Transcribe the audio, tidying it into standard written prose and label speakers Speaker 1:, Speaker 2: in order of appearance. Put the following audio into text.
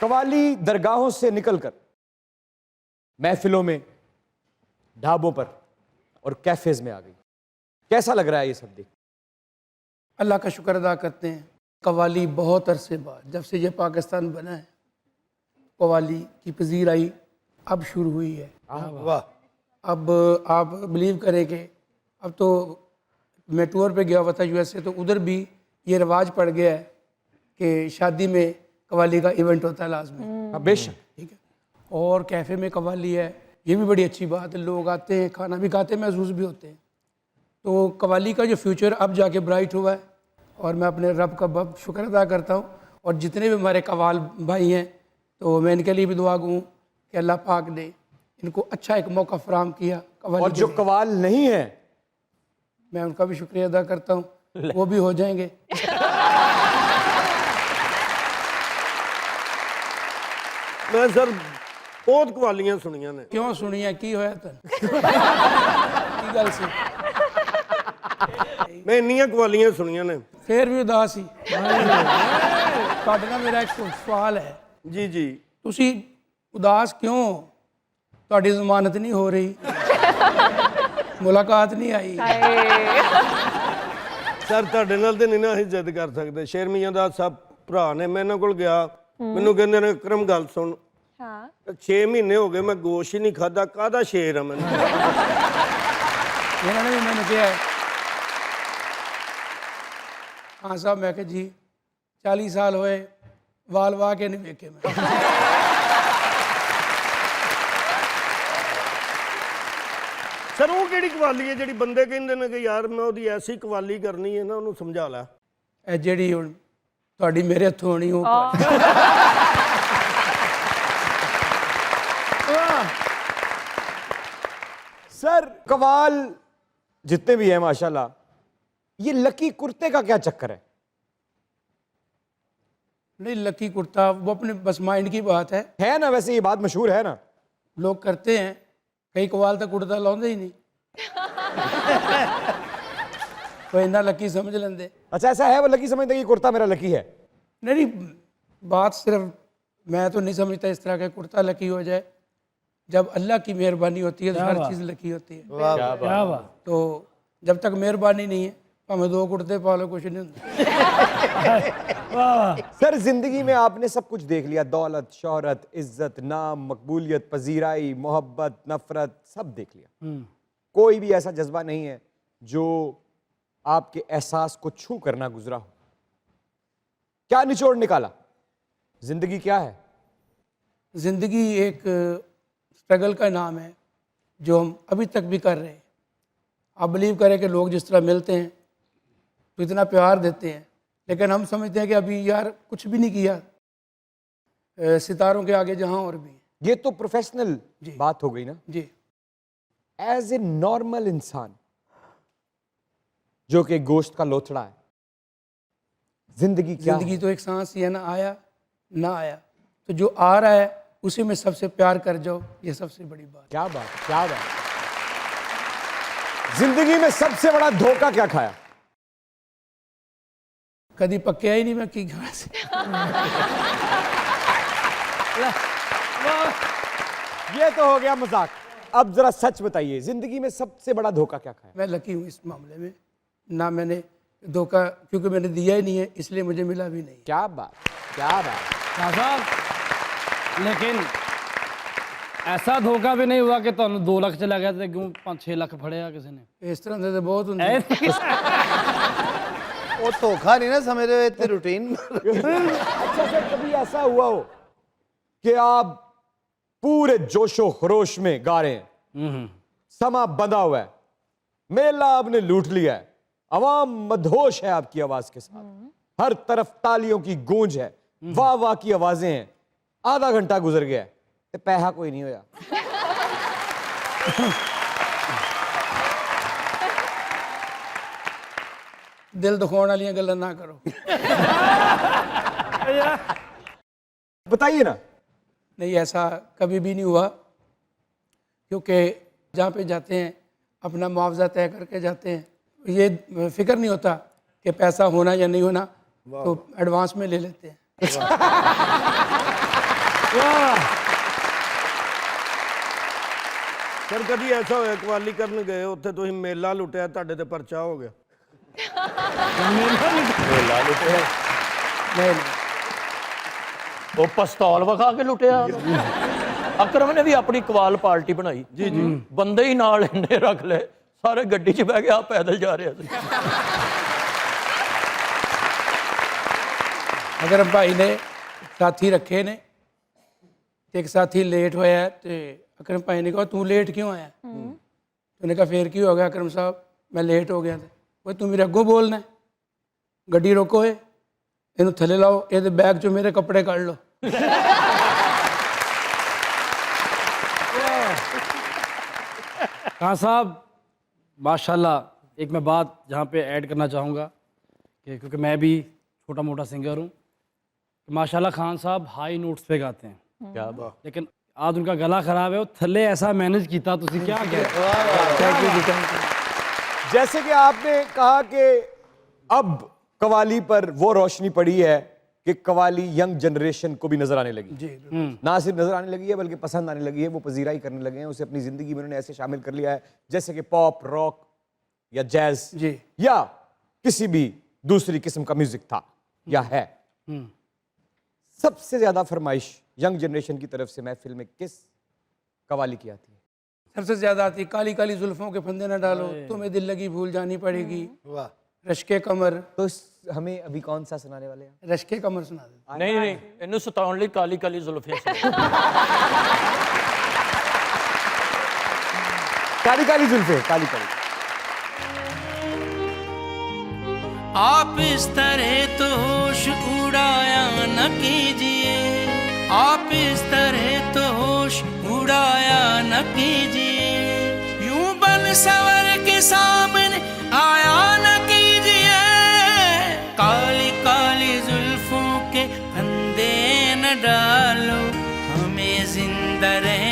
Speaker 1: कवाली दरगाहों से निकलकर महफिलों में, ढाबों पर और कैफेज में आ गई। कैसा लग रहा है ये सब देख?
Speaker 2: अल्लाह का शुक्र अदा करते हैं। कवाली बहुत अरसे बाद, जब से ये पाकिस्तान बना है, कवाली की पजीराई अब शुरू हुई है।
Speaker 3: वाह।
Speaker 2: अब आप बिलीव करें कि अब तो मैं टूर पे गया हुआ था यूएसए, तो उधर भी ये रिवाज पड़ गया है कि शादी में कवाली का इवेंट होता है लाजमी।
Speaker 1: बेशक।
Speaker 2: ठीक है। और कैफ़े में कवाली है, ये भी बड़ी अच्छी बात है। लोग आते हैं, खाना भी खाते हैं, महसूस भी होते हैं। तो कवाली का जो फ्यूचर अब जाके ब्राइट हुआ है, और मैं अपने रब का बहुत शुक्र अदा करता हूँ। और जितने भी हमारे कवाल भाई हैं, तो मैं इनके लिए भी दुआ कहूँ कि अल्लाह पाक ने इनको अच्छा एक मौका फराहम किया कवाली
Speaker 1: और जो
Speaker 2: के लिए।
Speaker 1: कवाल नहीं है,
Speaker 2: मैं उनका भी शुक्रिया अदा करता हूँ, वो भी हो जाएंगे।
Speaker 3: मैं सर बहुत कवालियां सुनिया ने।
Speaker 2: क्यों सुनिया की होया तन की गल सी
Speaker 3: मैं इन्नियां कवालियां सुनिया ने।
Speaker 2: फिर भी उदास ही। ਤੁਹਾਡੇ ਨਾਲ ਮੇਰਾ ਇੱਕ ਸਵਾਲ ਹੈ
Speaker 3: जी जी।
Speaker 2: ਤੁਸੀਂ ਉਦਾਸ ਕਿਉਂ? ਤੁਹਾਡੀ ਜ਼ਮਾਨਤ ਨਹੀਂ ਹੋ ਰਹੀ, ਮੁਲਾਕਾਤ ਨਹੀਂ ਆਈ।
Speaker 3: ਸਰ ਤੁਹਾਡੇ ਨਾਲ ਤੇ ਨਹੀਂ ਨਾ ਅਸੀਂ ਜਿੱਦ ਕਰ ਸਕਦੇ। ਸ਼ੇਰ ਮੀਆਂ ਦਾ ਸਭ ਭਰਾ ਨੇ, ਮੈਂ ਇਹਨਾਂ ਕੋਲ ਗਿਆ, ਮੈਨੂੰ ਕਹਿੰਦੇ ਨੇ ਅਕਰਮ ਗੱਲ ਸੁਣ,
Speaker 4: हाँ
Speaker 3: 6 ਮਹੀਨੇ ਹੋ ਗਏ ਮੈਂ ਗੋਸ਼ਤ ਹੀ ਨਹੀਂ ਖਾਦਾ, ਕਾਹਦਾ ਸ਼ੇਰ ਆ ਮੈਨੂੰ।
Speaker 2: ਇਹਨਾਂ ਨੇ ਵੀ ਮੈਨੂੰ ਕਿਹਾ ਹੈ, ਹਾਂ ਸਾਹਿਬ, ਮੈਂ ਕਿਹਾ ਜੀ 40 ਸਾਲ ਹੋਏ ਵਾਲ ਵਾਹ ਕੇ ਨਹੀਂ ਵੇਖੇ ਮੈਂ।
Speaker 3: ਸਰ ਉਹ ਕਿਹੜੀ ਕਵਾਲੀ ਹੈ ਜਿਹੜੀ ਬੰਦੇ ਕਹਿੰਦੇ ਨੇ ਕਿ ਯਾਰ ਮੈਂ ਉਹਦੀ ਐਸੀ ਕਵਾਲੀ ਕਰਨੀ ਹੈ ਨਾ, ਉਹਨੂੰ ਸਮਝਾ ਲੈ।
Speaker 2: ਇਹ ਜਿਹੜੀ ਹੁਣ ਤੁਹਾਡੀ ਮੇਰੇ ਹੱਥੋਂ ਹੋਣੀ ਉਹ
Speaker 1: सर कवाल जितने भी हैं माशाल्लाह, ये लकी कुर्ते का क्या चक्कर
Speaker 2: नहीं। लकी कुर्ता वो अपने बस माइंड की बात
Speaker 1: है ना? वैसे ये बात मशहूर है ना,
Speaker 2: लोग करते हैं, कई कवाल तक कुर्ता लाते ही नहीं। वो इन्ना लकी समझ लेंगे।
Speaker 1: अच्छा ऐसा है, वो लकी समझते कि कुर्ता मेरा लकी है?
Speaker 2: नहीं, बात सिर्फ मैं तो नहीं समझता इस तरह का कुर्ता लकी हो जाए। जब अल्लाह की मेहरबानी होती है तो हर चीज़ लकी होती है।
Speaker 1: क्या बात।
Speaker 2: तो जब तक मेहरबानी नहीं है, हमें 2 कुर्ते पालो, कुछ नहीं होता।
Speaker 1: सर जिंदगी में आपने सब कुछ देख लिया, दौलत, शोहरत, इज्जत, नाम, मकबूलियत, पजीराई, मोहब्बत, नफरत, सब देख लिया। कोई भी ऐसा जज्बा नहीं है जो आपके एहसास को छू करना गुजरा हो। क्या निचोड़ निकाला? जिंदगी क्या है?
Speaker 2: ज़िंदगी एक स्ट्रगल का नाम है जो हम अभी तक भी कर रहे हैं। आप बिलीव करें कि लोग जिस तरह मिलते हैं तो इतना प्यार देते हैं, लेकिन हम समझते हैं कि अभी यार कुछ भी नहीं किया, सितारों के आगे जहां और भी।
Speaker 1: ये तो प्रोफेशनल बात हो गई ना।
Speaker 2: जी।
Speaker 1: एज ए नॉर्मल इंसान जो कि गोश्त का लोथड़ा है, जिंदगी क्या
Speaker 2: ज़िंदगी
Speaker 1: है?
Speaker 2: तो एक सांस ही है ना, आया ना आया, तो जो आ रहा है उसी में सबसे प्यार कर जाओ, ये सबसे बड़ी बात।
Speaker 1: क्या बात, क्या बात। जिंदगी में सबसे बड़ा धोखा क्या खाया?
Speaker 2: कभी पक्या ही नहीं मैं की घर से।
Speaker 1: ये तो हो गया मजाक। अब जरा सच बताइए, जिंदगी में सबसे बड़ा धोखा क्या खाया?
Speaker 2: मैं लकी हूँ इस मामले में, ना मैंने धोखा, क्योंकि मैंने दिया ही नहीं है इसलिए मुझे मिला भी नहीं।
Speaker 1: क्या बात, क्या बात।
Speaker 5: शाह साहब, लेकिन ऐसा धोखा भी नहीं हुआ कि ਤੁਹਾਨੂੰ 2 ਲੱਖ ਚਲਾ ਗਿਆ ਤੇ ਕਿਉਂ 5-6 ਲੱਖ ਫੜਿਆ ਕਿਸੇ ਨੇ?
Speaker 2: इस तरह से तो बहुत होंगे।
Speaker 6: वो धोखा नहीं ना समझ रहे हो, इतनी रूटीन।
Speaker 1: अच्छा सर, कभी ऐसा हुआ हो कि आप पूरे जोशो खरोश में गा रहे हैं, समा बंधा हुआ है, मेला आपने लूट लिया है, अवाम मदहोश है आपकी आवाज के साथ, हर तरफ तालियों की गूंज है, वाह वाह की आवाजें हैं, आधा घंटा गुजर गया है, ते पैसा कोई नहीं होया?
Speaker 2: दिल दुखाने वाली गल्लां ना करो।
Speaker 1: बताइए ना।
Speaker 2: नहीं, ऐसा कभी भी नहीं हुआ, क्योंकि जहाँ पे जाते हैं अपना मुआवजा तय करके जाते हैं। ये फिक्र नहीं होता कि पैसा होना या नहीं होना, तो एडवांस में ले लेते हैं।
Speaker 5: वाह
Speaker 3: ਸਰ ਕਦੀ ਐਸਾ ਹੋਇਆ ਕਵਾਲੀ ਕਰਨ ਗਏ ਉੱਥੇ ਤੁਸੀਂ ਮੇਲਾ ਲੁੱਟਿਆ ਤੁਹਾਡੇ ਤੇ ਪਰਚਾ ਹੋ ਗਿਆ
Speaker 2: नहीं
Speaker 4: ਉਹ ਪਿਸਤੌਲ ਵਿਖਾ ਕੇ ਲੁੱਟਿਆ ਅਕਰਮ ਨੇ ਵੀ ਆਪਣੀ ਕਵਾਲ ਪਾਰਟੀ ਬਣਾਈ ਜੀ ਜੀ ਬੰਦੇ ਹੀ ਨਾਲ ਇੰਨੇ ਰੱਖ ਲਏ ਸਾਰੇ ਗੱਡੀ 'ਚ ਬਹਿ ਕੇ ਆ ਪੈਦਲ ਜਾ ਰਿਹਾ ਸੀ
Speaker 2: अगर भाई ने साथी रखे ने ते एक साथी लेट होया है, ते अकरम भाई ने कहा तू लेट क्यों आया उन्हें कहा फिर क्यों हो गया अकरम साहब मैं लेट हो गया था वो तू मेरे अगों बोलना है गड्डी रोको है इन्हू थले लाओ ये बैग चो मेरे कपड़े काढ़ लो
Speaker 5: खान साहब माशाल्लाह एक मैं बात जहाँ पे ऐड करना चाहूँगा कि क्योंकि मैं भी छोटा मोटा सिंगर हूँ माशाल्लाह खान साहब हाई नोट्स पे गाते हैं
Speaker 4: क्या बात
Speaker 5: लेकिन आज उनका गला खराब है वो थले ऐसा मैनेज किया तुसी क्या कह
Speaker 2: थैंक यू जी थैंक यू
Speaker 1: जैसे कि आपने कहा कि अब कवाली पर वो रोशनी पड़ी है कि कवाली यंग जनरेशन को भी नजर आने लगी
Speaker 2: जी
Speaker 1: ना सिर्फ नजर आने लगी है बल्कि पसंद आने लगी है वो पजीराई करने लगे हैं उसे अपनी जिंदगी में उन्होंने ऐसे शामिल कर लिया है जैसे कि पॉप रॉक या जैज
Speaker 2: जी
Speaker 1: या किसी भी दूसरी किस्म का म्यूजिक था या है सबसे ज्यादा फरमाइश यंग जनरेशन की तरफ से महफिल में किस कवाली की आती है
Speaker 2: सबसे ज्यादा आती काली काली जुल्फों के फंदे न डालो तुम्हें दिल लगी भूल जानी पड़ेगी
Speaker 6: वाह
Speaker 2: रश्के कमर
Speaker 1: तो हमें अभी कौन सा सुनाने वाले हैं
Speaker 2: रश्के कमर सुना दे
Speaker 4: नहीं नहीं ਇਹਨੂੰ ਸਤਾਉਣ ਲਈ ਕਾਲੀ ਕਾਲੀ ਜ਼ੁਲਫੀਆਂ ਸੀ
Speaker 1: काली काली जुल्फे काली काली
Speaker 7: आप इस तरह तो होश उड़ाया न कीजिए आप इस तरह तो होश उड़ाया न कीजिए यूं बन सवर के सामने आया न कीजिए काली काली जुल्फों के फंदे न डालो हमें जिंदा रह